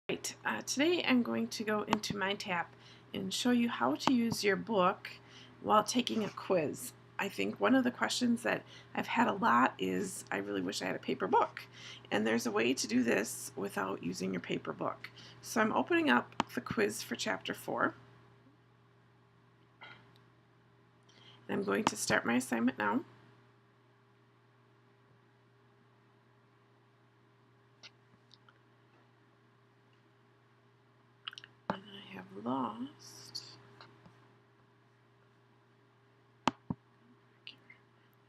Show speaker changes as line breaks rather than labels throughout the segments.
Right, today I'm going to go into Mindtap and show you how to use your book while taking a quiz. I think one of the questions that I've had a lot is, I really wish I had a paper book. And there's a way to do this without using your paper book. So I'm opening up the quiz for Chapter 4. And I'm going to start my assignment now. And I have lost.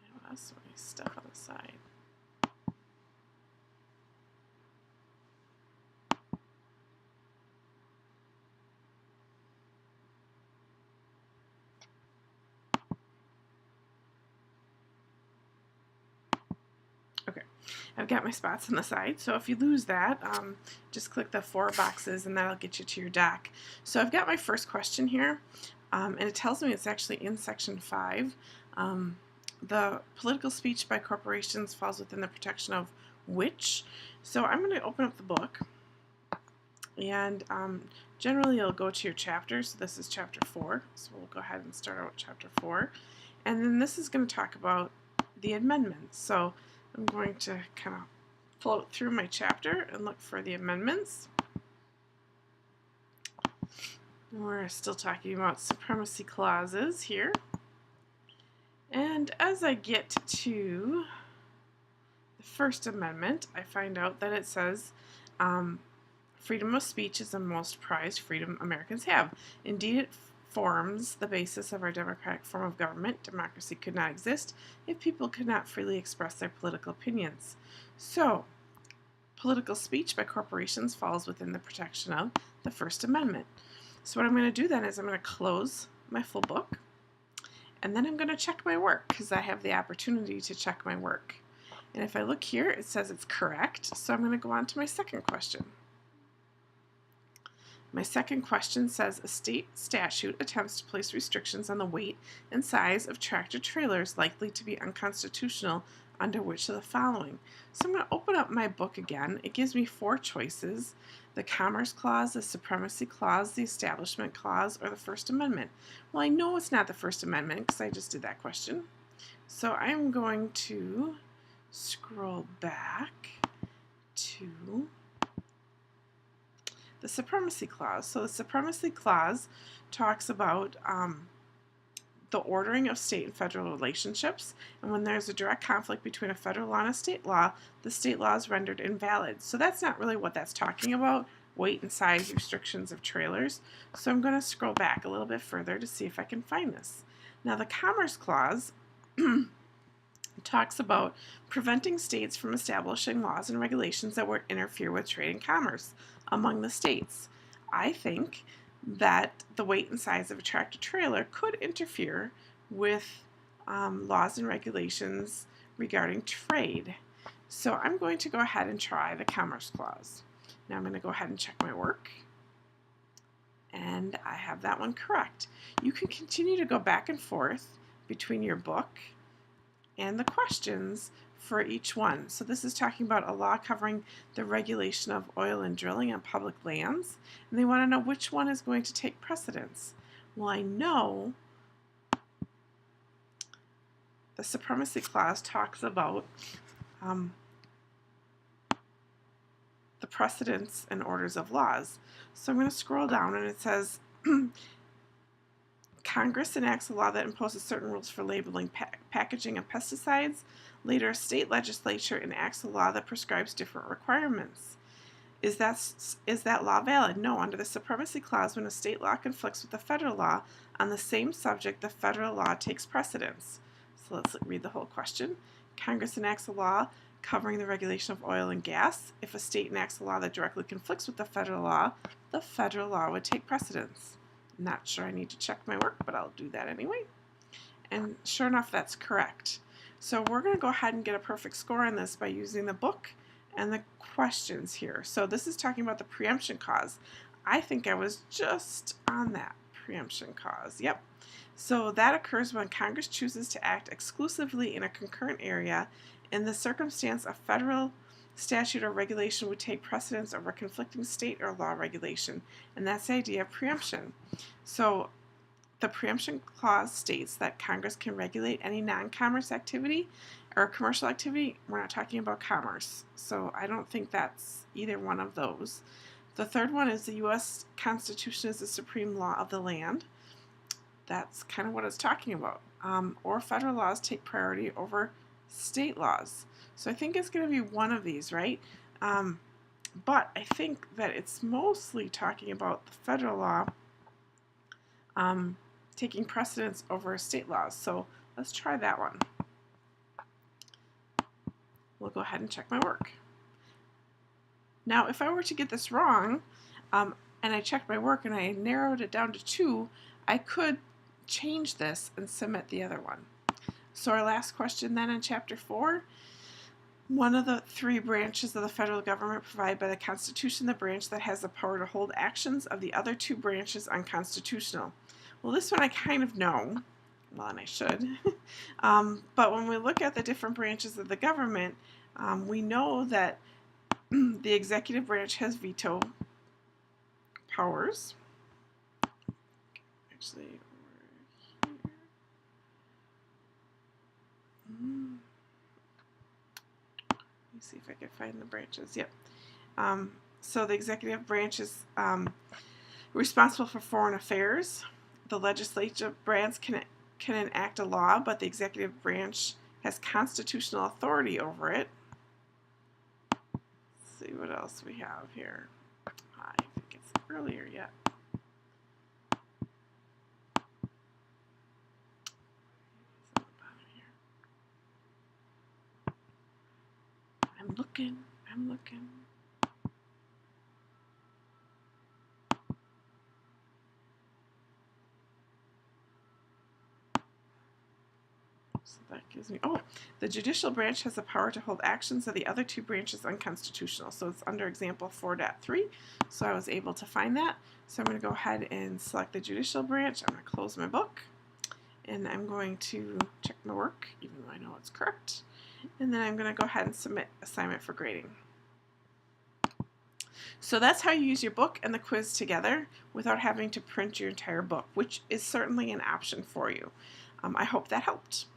I lost my stuff on the side. Okay, I've got my spots on the side, so if you lose that, just click the 4 boxes and that'll get you to your doc. So I've got my first question here, and it tells me it's actually in section 5. The political speech by corporations falls within the protection of which? So I'm going to open up the book, and generally you'll go to your chapter, so this is chapter 4, so we'll go ahead and start out with chapter 4. And then this is going to talk about the amendments. So I'm going to kind of float through my chapter and look for the amendments. We're still talking about supremacy clauses here. And as I get to the First Amendment, I find out that it says, freedom of speech is the most prized freedom Americans have. Indeed, it forms the basis of our democratic form of government. Democracy could not exist if people could not freely express their political opinions. So, political speech by corporations falls within the protection of the First Amendment. So what I'm going to do then is I'm going to close my full book, and then I'm going to check my work because I have the opportunity to check my work. And if I look here, it says it's correct, so I'm going to go on to my second question. My second question says a state statute attempts to place restrictions on the weight and size of tractor trailers likely to be unconstitutional under which of the following. So I'm going to open up my book again. It gives me 4 choices: the Commerce Clause, the Supremacy Clause, the Establishment Clause, or the First Amendment. Well, I know it's not the First Amendment because I just did that question. So I'm going to scroll back to the Supremacy Clause. So the Supremacy Clause talks about the ordering of state and federal relationships, and when there's a direct conflict between a federal law and a state law, the state law is rendered invalid. So that's not really what that's talking about, weight and size restrictions of trailers. So I'm going to scroll back a little bit further to see if I can find this. Now the Commerce Clause talks about preventing states from establishing laws and regulations that would interfere with trade and commerce among the states. I think that the weight and size of a tractor trailer could interfere with laws and regulations regarding trade. So I'm going to go ahead and try the Commerce Clause. Now I'm going to go ahead and check my work, and I have that one correct. You can continue to go back and forth between your book and the questions for each one. So this is talking about a law covering the regulation of oil and drilling on public lands, and they want to know which one is going to take precedence. Well, I know the Supremacy Clause talks about the precedence and orders of laws. So I'm going to scroll down, and it says Congress enacts a law that imposes certain rules for labeling, packaging of pesticides. Later, a state legislature enacts a law that prescribes different requirements. Is that law valid? No. Under the Supremacy Clause, when a state law conflicts with the federal law on the same subject, the federal law takes precedence. So let's read the whole question. Congress enacts a law covering the regulation of oil and gas. If a state enacts a law that directly conflicts with the federal law would take precedence. Not sure I need to check my work, but I'll do that anyway. And sure enough, that's correct. So we're going to go ahead and get a perfect score on this by using the book and the questions here. So this is talking about the preemption clause. I think I was just on that preemption clause. Yep. So that occurs when Congress chooses to act exclusively in a concurrent area in the circumstance a federal statute or regulation would take precedence over conflicting state or law regulation, and that's the idea of preemption. So the preemption clause states that Congress can regulate any non-commerce activity or commercial activity. We're not talking about commerce, so I don't think that's either one of those. The third one is the U.S. Constitution is the supreme law of the land. That's kind of what it's talking about. Or federal laws take priority over state laws. So I think it's going to be one of these, right? But I think that it's mostly talking about the federal law taking precedence over state laws. So let's try that one. We'll go ahead and check my work. Now, if I were to get this wrong, and I checked my work and I narrowed it down to 2, I could change this and submit the other one. So our last question then in Chapter 4, one of the 3 branches of the federal government provided by the Constitution, the branch that has the power to hold actions of the other 2 branches unconstitutional. Well, this one I kind of know, well, and I should, but when we look at the different branches of the government, we know that the executive branch has veto powers. Actually, over here. Let me see if I can find the branches. Yep. So the executive branch is responsible for foreign affairs. The legislative branch can enact a law, but the executive branch has constitutional authority over it. Let's see what else we have here. I think it's earlier yet. I'm looking. So that gives me, the judicial branch has the power to hold actions of the other 2 branches unconstitutional. So it's under example 4.3. So I was able to find that. So I'm going to go ahead and select the judicial branch. I'm going to close my book. And I'm going to check my work, even though I know it's correct. And then I'm going to go ahead and submit assignment for grading. So that's how you use your book and the quiz together without having to print your entire book, which is certainly an option for you. I hope that helped.